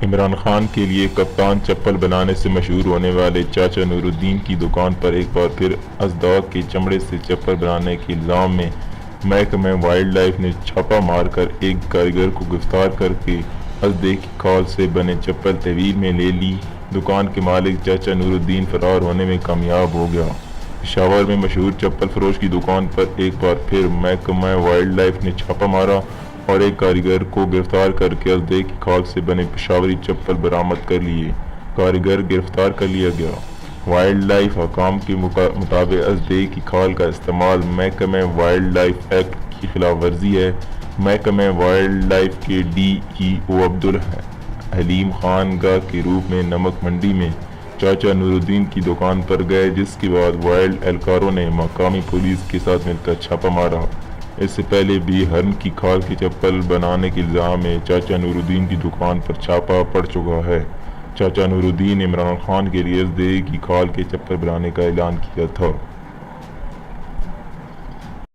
عمران خان کے لیے کپتان چپل بنانے سے مشہور ہونے والے چاچا نور الدین کی دکان پر ایک بار پھر اژدھے کے چمڑے سے چپل بنانے کے الزام میں محکمہ وائلڈ لائف نے چھاپہ مار کر ایک کاریگر کو گرفتار کر کے اژدھے کی کھال سے بنے چپل تحویل میں لے لی۔ دکان کے مالک چاچا نور الدین فرار ہونے میں کامیاب ہو گیا۔ پشاور میں مشہور چپل فروش کی دکان پر ایک بار پھر محکمہ وائلڈ لائف نے چھاپہ مارا اور ایک کاریگر کو گرفتار کر کے اژدھے کی کھال سے بنے پشاوری چپل برآمد کر لیے۔ کاریگر گرفتار کر لیا گیا۔ وائلڈ لائف حکام کے مطابق اژدھے کی کھال کا استعمال محکمہ وائلڈ لائف ایکٹ کی خلاف ورزی ہے۔ محکمہ وائلڈ لائف کے ڈی ای او عبدالحلیم خان گاہ کے روپ میں نمک منڈی میں چاچا نور الدین کی دکان پر گئے، جس کے بعد وائلڈ اہلکاروں نے مقامی پولیس کے ساتھ مل کر چھاپہ مارا۔ اس سے پہلے بھی ہرن کی کھال کی چپل بنانے کے الزام میں چاچا نور الدین کی دکان پر چھاپہ پڑ چکا ہے۔ چاچا نور الدین نے عمران خان کے لیے اژدھے کی کھال کے چپل بنانے کا اعلان کیا تھا۔